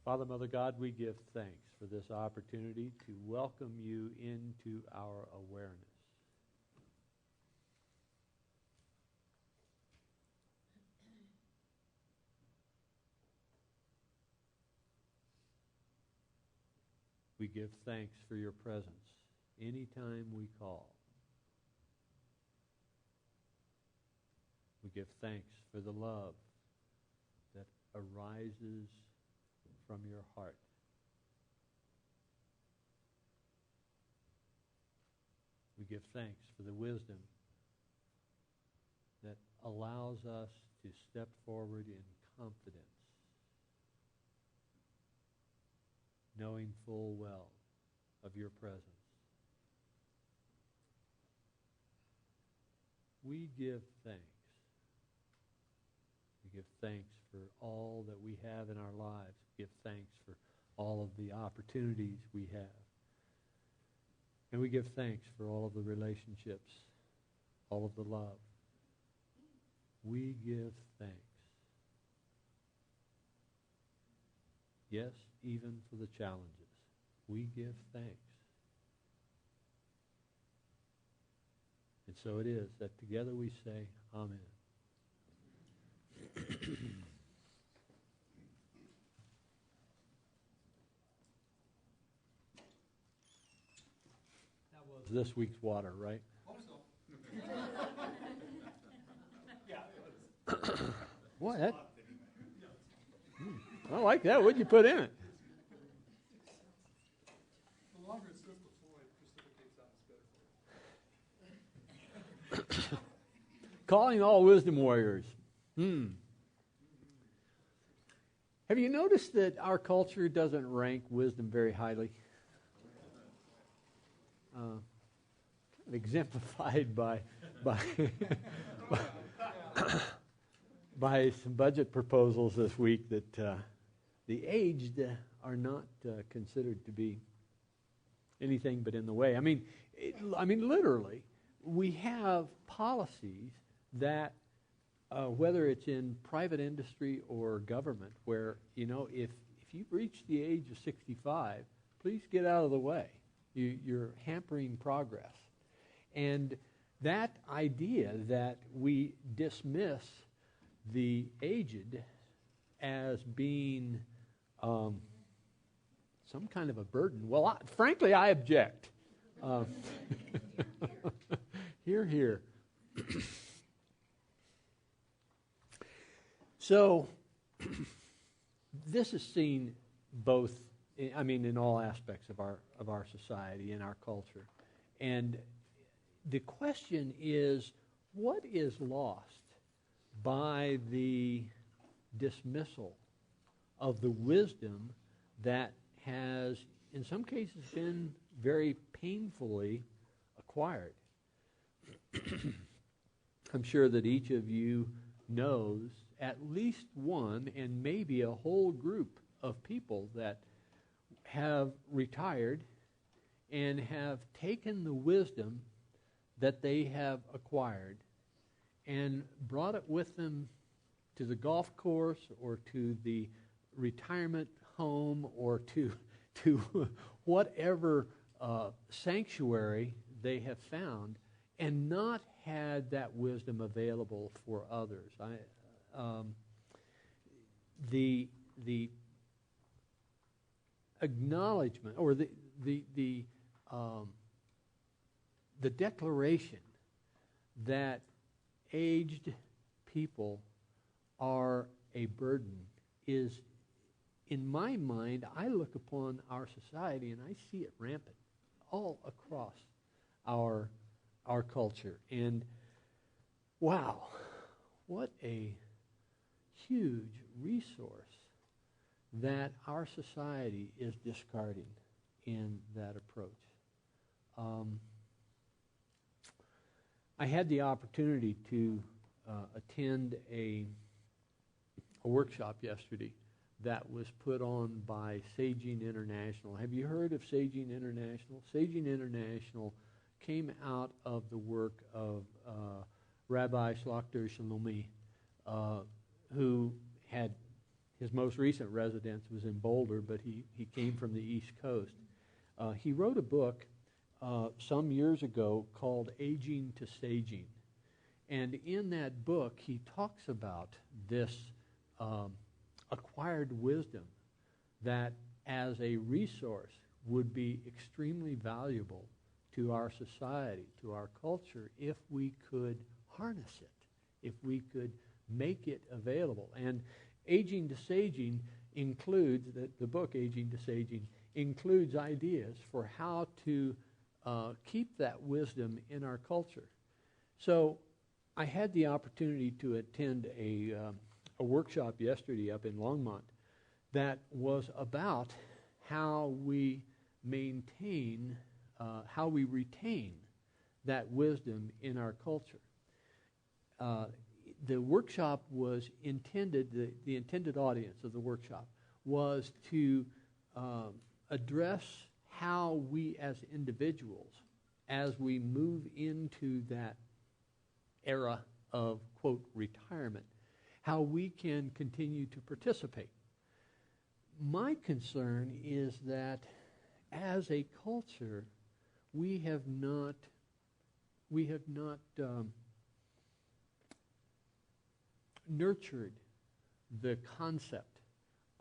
Father, Mother God, we give thanks for this opportunity to welcome you into our awareness. We give thanks for your presence anytime we call. We give thanks for the love that arises from your heart. We give thanks for the wisdom that allows us to step forward in confidence, knowing full well of your presence. We give thanks. We give thanks for all that we have in our lives. We give thanks for all of the opportunities we have. And we give thanks for all of the relationships, all of the love. We give thanks. Yes, even for the challenges. We give thanks. And so it is that together we say, Amen. That was this week's water, right? What? That, I like that. What'd you put in it? The longer it sits before it precipitates out, it's better for you. Calling all wisdom warriors. Have you noticed that our culture doesn't rank wisdom very highly? Exemplified by by some budget proposals this week that the aged are not considered to be anything but in the way. I mean, literally, we have policies that, whether it's in private industry or government, where, if you've reached the age of 65, please get out of the way. You're hampering progress. And that idea that we dismiss the aged as being some kind of a burden, well, frankly, I object. Hear, hear. So, this is seen both, in all aspects of our society and our culture. And the question is, what is lost by the dismissal of the wisdom that has, in some cases, been very painfully acquired? I'm sure that each of you knows at least one and maybe a whole group of people that have retired and have taken the wisdom that they have acquired and brought it with them to the golf course or to the retirement home or to whatever sanctuary they have found, and not had that wisdom available for others. The acknowledgement or the declaration that aged people are a burden is, in my mind, I look upon our society and I see it rampant all across our culture. And wow, what a huge resource that our society is discarding in that approach. I had the opportunity to attend a workshop yesterday that was put on by Saging International. Have you heard of Saging International? Saging International came out of the work of Rabbi Shlachter Shalomi, who had his most recent residence was in Boulder, but he came from the East Coast. He wrote a book some years ago called Aging to Saging. And in that book, he talks about this acquired wisdom that as a resource would be extremely valuable to our society, to our culture, if we could harness it, if we could make it available. And Aging to Saging includes, the book Aging to Saging includes ideas for how to keep that wisdom in our culture. So I had the opportunity to attend a workshop yesterday up in Longmont that was about how we maintain, how we retain that wisdom in our culture. The workshop was intended, the intended audience of the workshop was to address how we as individuals, as we move into that era of, quote, retirement, how we can continue to participate. My concern is that as a culture, we have not nurtured the concept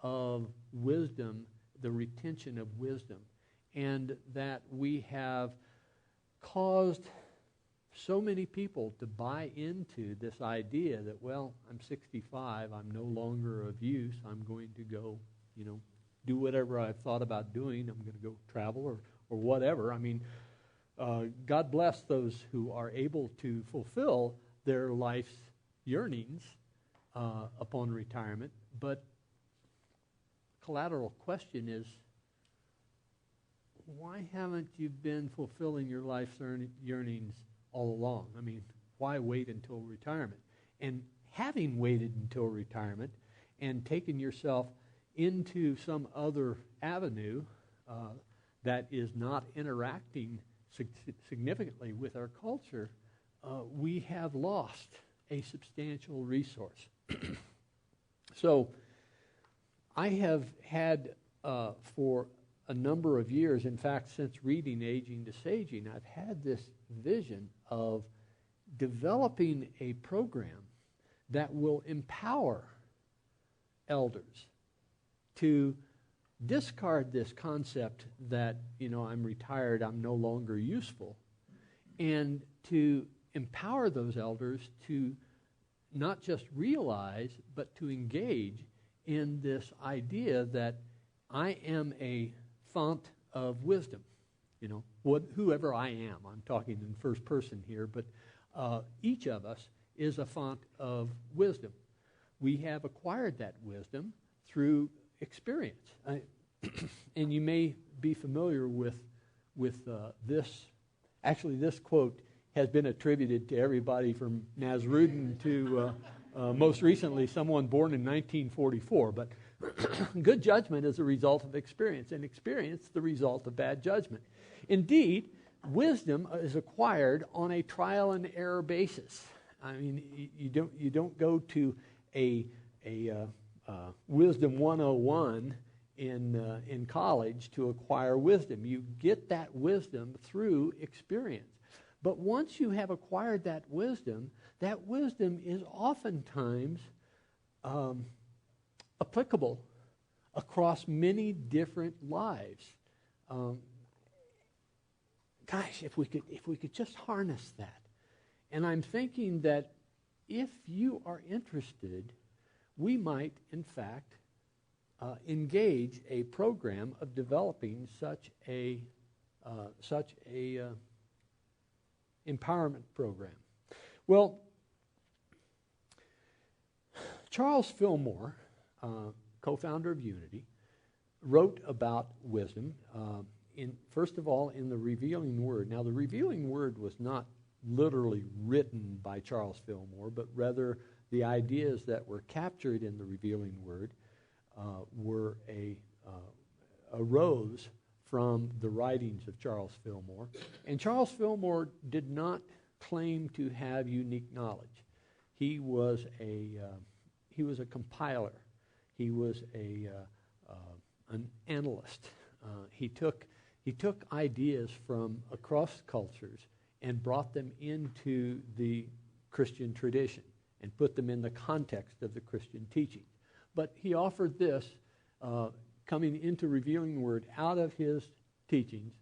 of wisdom, the retention of wisdom, and that we have caused so many people to buy into this idea that, well, I'm 65, I'm no longer of use, I'm going to go, do whatever I've thought about doing, I'm going to go travel or whatever. I mean, God bless those who are able to fulfill their life's yearnings upon retirement, but collateral question is, why haven't you been fulfilling your life's yearnings all along? I mean, why wait until retirement? And having waited until retirement and taken yourself into some other avenue that is not interacting significantly with our culture, we have lost a substantial resource. So I have had for a number of years, in fact, since reading Aging to Saging, I've had this vision of developing a program that will empower elders to discard this concept that, I'm retired, I'm no longer useful, and to empower those elders to not just realize, but to engage in this idea that I am a font of wisdom. Whoever I am, I'm talking in first person here, but each of us is a font of wisdom. We have acquired that wisdom through experience. And you may be familiar with this. Actually, this quote has been attributed to everybody from Nasruddin to most recently someone born in 1944. But good judgment is a result of experience, and experience the result of bad judgment. Indeed, wisdom is acquired on a trial and error basis. I mean, you don't go to a Wisdom 101 in college to acquire wisdom. You get that wisdom through experience. But once you have acquired that wisdom is oftentimes applicable across many different lives. If we could just harness that. And I'm thinking that if you are interested, we might, in fact, engage a program of developing such a empowerment program. Well, Charles Fillmore, co-founder of Unity, wrote about wisdom, first of all, in the Revealing Word. Now, the Revealing Word was not literally written by Charles Fillmore, but rather the ideas that were captured in the Revealing Word arose from the writings of Charles Fillmore. And Charles Fillmore did not claim to have unique knowledge. He was a compiler. He was an analyst. He took ideas from across cultures and brought them into the Christian tradition and put them in the context of the Christian teaching. But he offered this, coming into revealing the Word out of his teachings.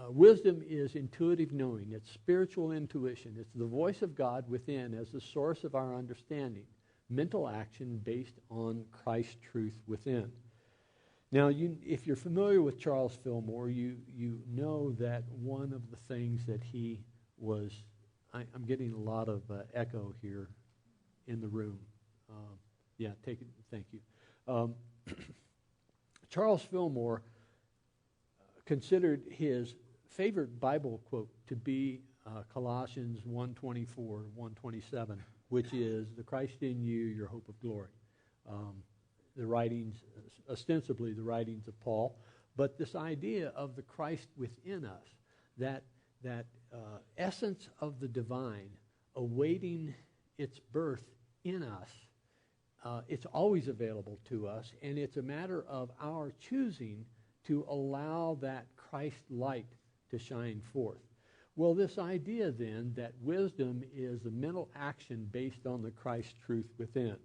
Wisdom is intuitive knowing. It's spiritual intuition. It's the voice of God within as the source of our understanding. Mental action based on Christ's truth within. Now, if you're familiar with Charles Fillmore, you know that one of the things that he was, I'm getting a lot of echo here in the room. Yeah, take it. Thank you. Charles Fillmore considered his favorite Bible quote to be Colossians 1:24, 1:27, which is, "The Christ in you, your hope of glory." The writings, ostensibly the writings of Paul, but this idea of the Christ within us, that essence of the divine awaiting its birth in us, it's always available to us, and it's a matter of our choosing to allow that Christ light to shine forth. Well, this idea then that wisdom is the mental action based on the Christ truth within.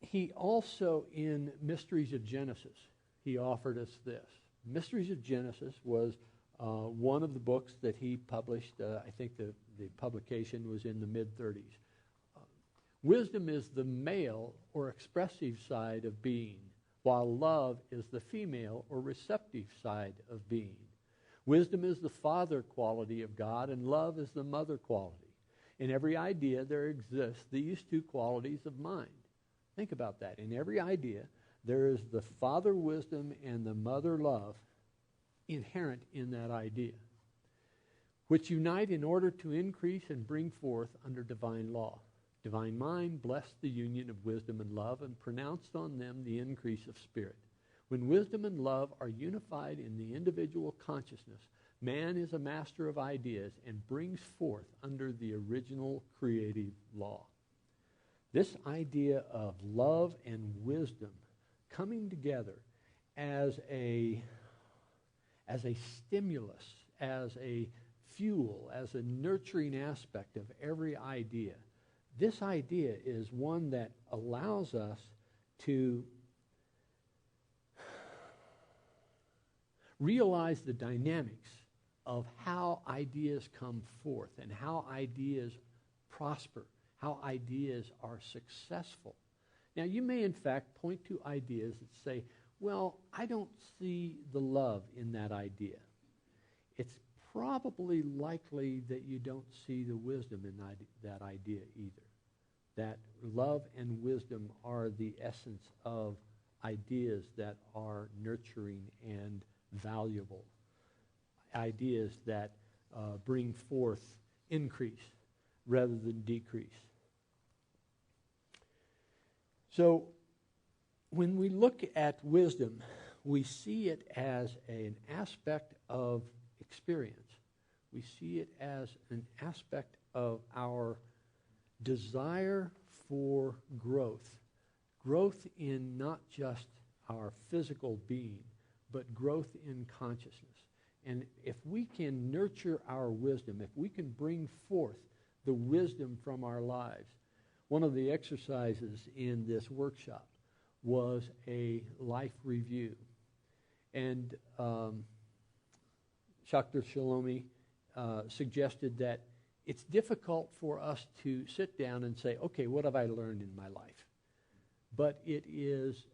He also, in Mysteries of Genesis, he offered us this. Mysteries of Genesis was one of the books that he published. I think the publication was in the mid-30s. Wisdom is the male or expressive side of being, while love is the female or receptive side of being. Wisdom is the father quality of God, and love is the mother quality. In every idea there exist these two qualities of mind. Think about that. In every idea, there is the father wisdom and the mother love inherent in that idea, which unite in order to increase and bring forth under divine law. Divine mind blessed the union of wisdom and love and pronounced on them the increase of spirit. When wisdom and love are unified in the individual consciousness, man is a master of ideas and brings forth under the original creative law. This idea of love and wisdom coming together as a stimulus, as a fuel, as a nurturing aspect of every idea. This idea is one that allows us to realize the dynamics of how ideas come forth and how ideas prosper, how ideas are successful. Now, you may in fact point to ideas that say, well, I don't see the love in that idea. It's probably likely that you don't see the wisdom in that idea either. That love and wisdom are the essence of ideas that are nurturing and valuable. Ideas that bring forth increase rather than decrease. So, when we look at wisdom, we see it as an aspect of experience. We see it as an aspect of our desire for growth. Growth in not just our physical being, but growth in consciousness. And if we can nurture our wisdom, if we can bring forth the wisdom from our lives, one of the exercises in this workshop was a life review. And Dr. Shalomi suggested that it's difficult for us to sit down and say, okay, what have I learned in my life? But it is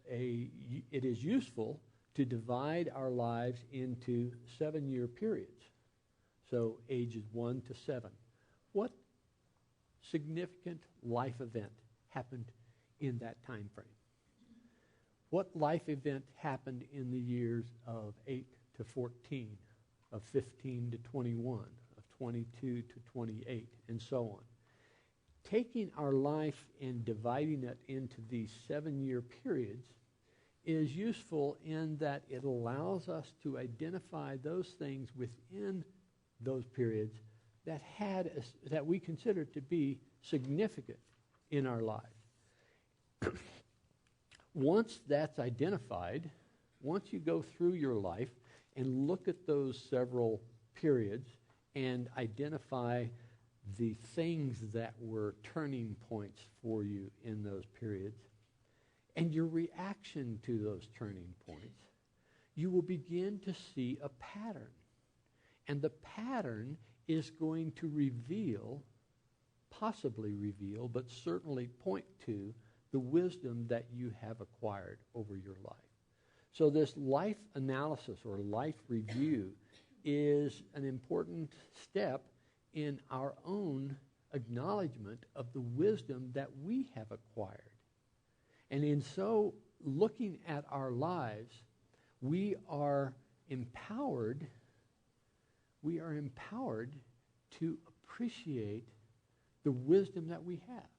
useful to divide our lives into 7-year periods. So ages 1 to 7. What significant life event happened in that time frame? What life event happened in the years of 8 to 14, of 15 to 21, of 22 to 28, and so on? Taking our life and dividing it into these 7-year periods is useful in that it allows us to identify those things within those periods that we consider to be significant in our lives. Once that's identified, once you go through your life and look at those several periods and identify the things that were turning points for you in those periods, and your reaction to those turning points, you will begin to see a pattern. And the pattern is going to possibly reveal, but certainly point to the wisdom that you have acquired over your life. So this life analysis or life review is an important step in our own acknowledgement of the wisdom that we have acquired. And in so looking at our lives, we are empowered to appreciate the wisdom that we have.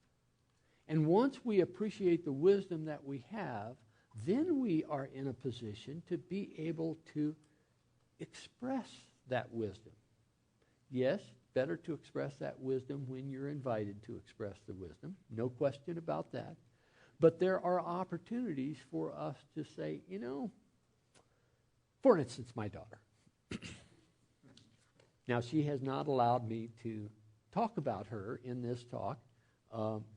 And once we appreciate the wisdom that we have, then we are in a position to be able to express that wisdom. Yes, better to express that wisdom when you're invited to express the wisdom. No question about that. But there are opportunities for us to say, for instance, my daughter. Now, she has not allowed me to talk about her in this talk,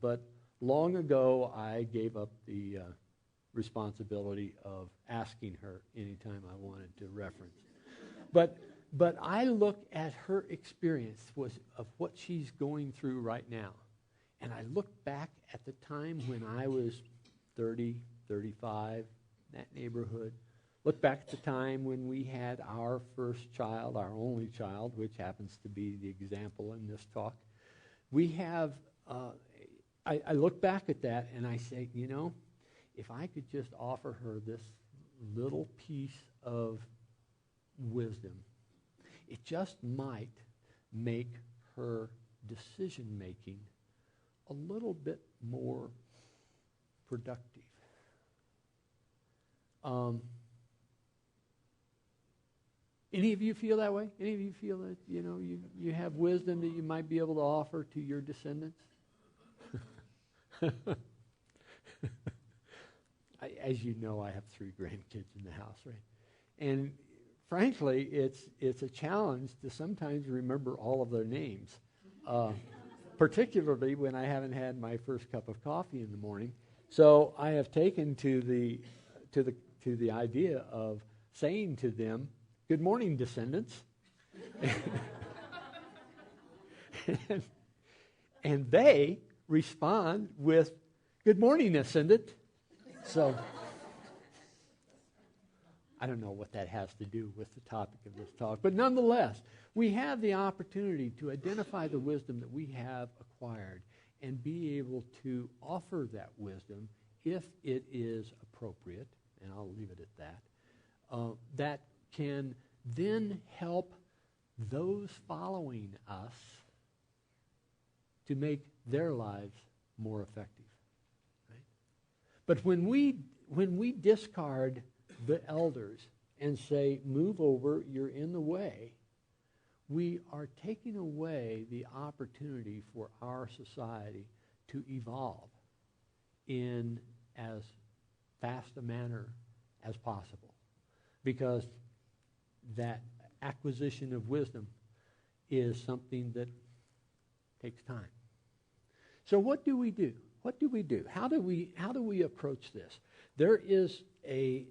but long ago I gave up the responsibility of asking her anytime I wanted to reference. But I look at her experience of what she's going through right now, and I look back at the time when I was 30, 35, that neighborhood. Look back at the time when we had our first child, our only child, which happens to be the example in this talk. We have, I look back at that and I say, if I could just offer her this little piece of wisdom, it just might make her decision-making a little bit more productive. Any of you feel that way? Any of you feel that, you have wisdom that you might be able to offer to your descendants? As you know, I have 3 grandkids in the house, right? And frankly, it's a challenge to sometimes remember all of their names, particularly when I haven't had my first cup of coffee in the morning. So I have taken to the idea of saying to them, "Good morning, descendants." and they respond with, "Good morning, ascendant." So I don't know what that has to do with the topic of this talk, but nonetheless, we have the opportunity to identify the wisdom that we have acquired and be able to offer that wisdom if it is appropriate, and I'll leave it at that, that can then help those following us to make their lives more effective. Right? But when we discard the elders and say, "Move over, you're in the way," we are taking away the opportunity for our society to evolve in as fast a manner as possible. Because that acquisition of wisdom is something that takes time. So what do we do? What do we do? How do we approach this? There's a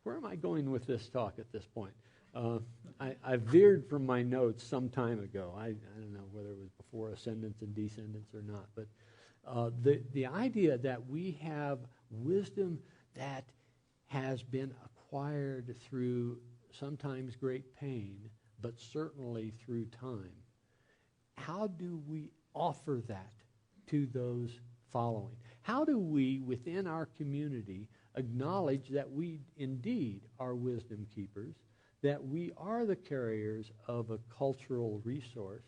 where am I going with this talk at this point? I veered from my notes some time ago. I don't know whether it was before ascendants and descendants or not, but the idea that we have wisdom that has been acquired through sometimes great pain, but certainly through time. How do we offer that to those following? How do we, within our community, acknowledge that we indeed are wisdom keepers, that we are the carriers of a cultural resource,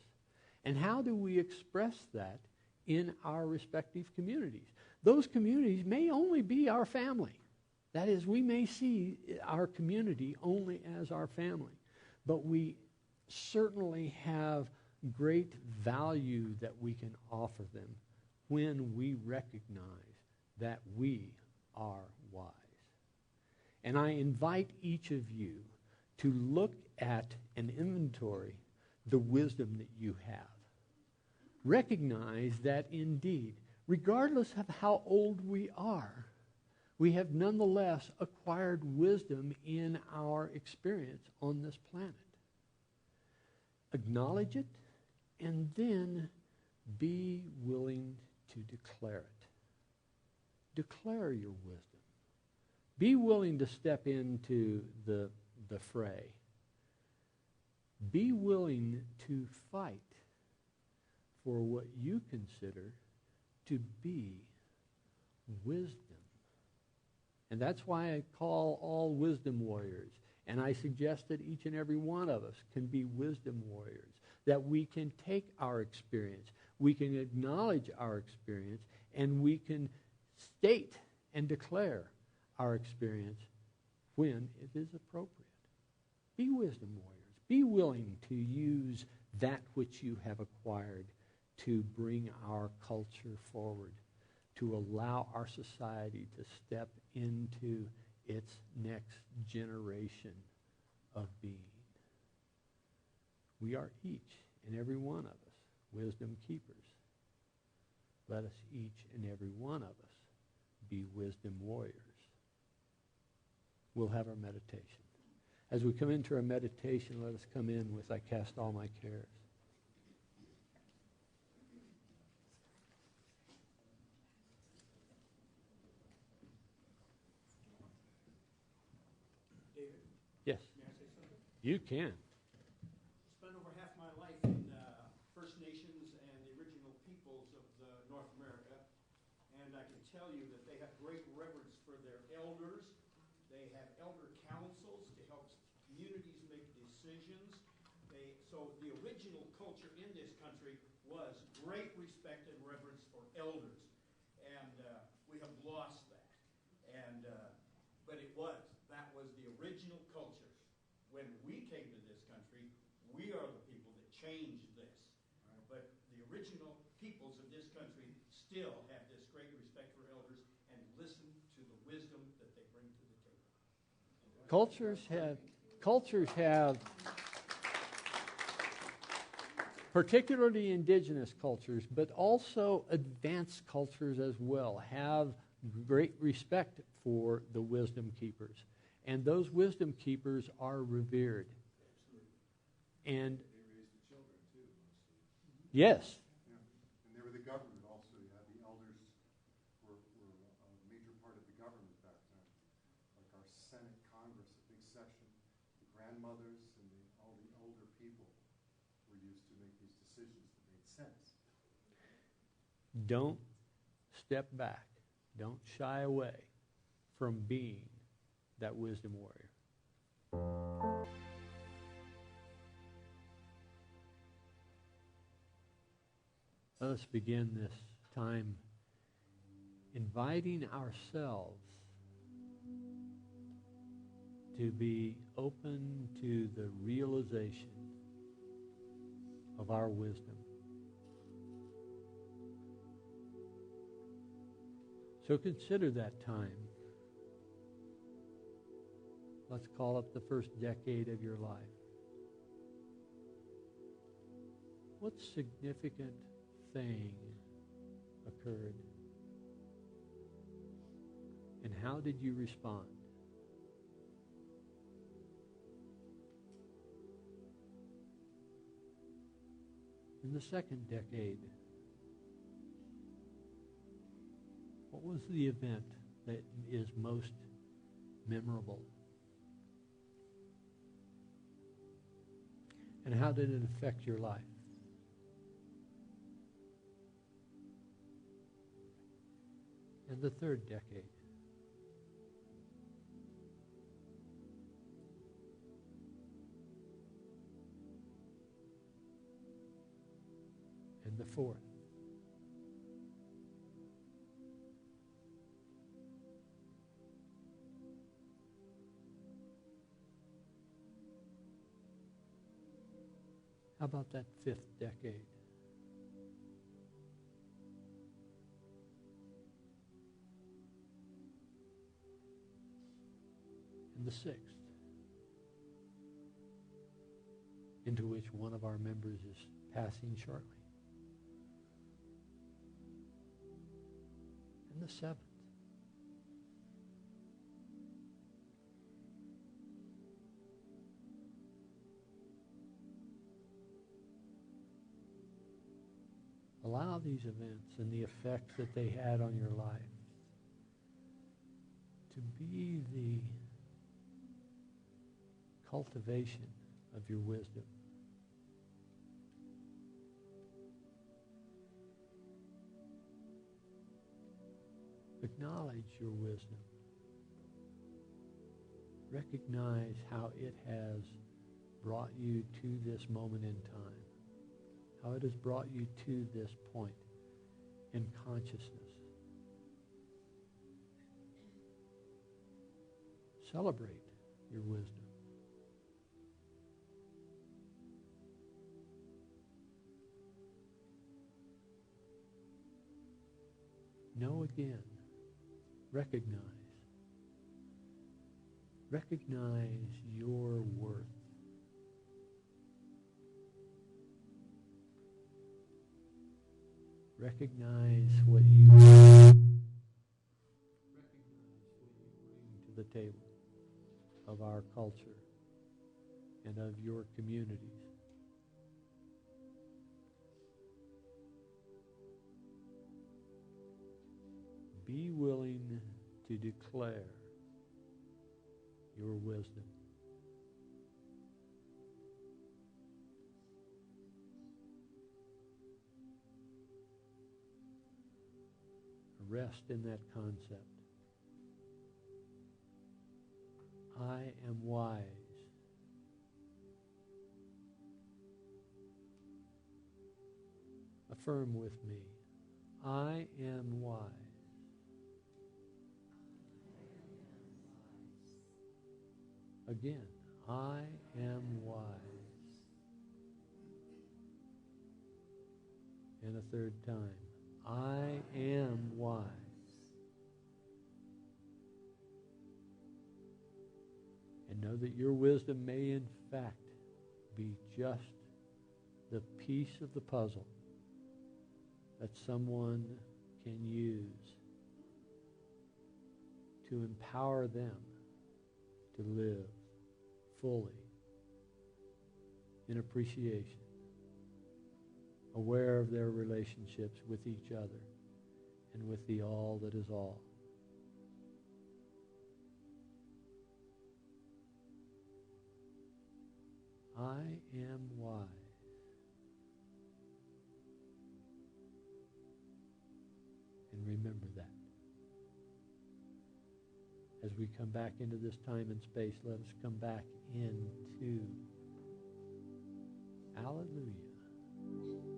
and how do we express that in our respective communities? Those communities may only be our family. That is, we may see our community only as our family. but we certainly have great value that we can offer them when we recognize that we are wise. And I invite each of you to look at and inventory the wisdom that you have. Recognize that indeed, regardless of how old we are, we have nonetheless acquired wisdom in our experience on this planet. Acknowledge it, and then be willing to declare it. Declare your wisdom. Be willing to step into the fray. Be willing to fight for what you consider to be wisdom. And that's why I call all wisdom warriors. And I suggest that each and every one of us can be wisdom warriors, that we can take our experience, we can acknowledge our experience, and we can state and declare our experience when it is appropriate. Be wisdom warriors. Be willing to use that which you have acquired to bring our culture forward, to allow our society to step into its next generation of being. We are each and every one of us wisdom keepers. Let us each and every one of us be wisdom warriors. We'll have our meditation. As we come into our meditation, let us come in with I cast all my cares. David, Yes, may I say something? you can. Spent over half my life in First Nations and the original peoples of North America, and I can tell you that they have great reverence for their elders. They have elder councils to help communities make decisions. So the original culture in this country was great respect and reverence for elders, and we have lost that. And but that was the original culture. When we came to this country, we are the people that changed this. But the original peoples of this country still have this great respect for elders and listen to the wisdom that they bring to the table. Cultures have, particularly indigenous cultures, but also advanced cultures as well, have great respect for the wisdom keepers. And those wisdom keepers are revered. And They raised the children too, mostly. yes, Yeah. And they were the government also. You had the elders were a major part of the government back then. Like our Senate, Congress, a big section. The grandmothers and all the older people were used to make these decisions that made sense. don't step back. Don't shy away from being that wisdom warrior. Let us begin this time inviting ourselves to be open to the realization of our wisdom. So consider that time. Let's call up the first decade of your life. What significant thing occurred? And how did you respond? In the second decade, what was the event that is most memorable? And how did it affect your life? And the third decade. And the fourth. How about that 5th decade? And the 6th, into which one of our members is passing shortly. And the 7th. Allow these events and the effect that they had on your life to be the cultivation of your wisdom. Acknowledge your wisdom. Recognize how it has brought you to this moment in time, how it has brought you to this point in consciousness. Celebrate your wisdom. Know again. Recognize your worth. Recognize what you bring to the table of our culture and of your communities. Be willing to declare your wisdom. Rest in that concept. I am wise. Affirm with me. I am wise. Again, I am wise. And a third time, I am wise. And know that your wisdom may in fact be just the piece of the puzzle that someone can use to empower them to live fully in appreciation, aware of their relationships with each other and with the all that is all. I am wise. And remember that. As we come back into this time and space, let us come back into Alleluia.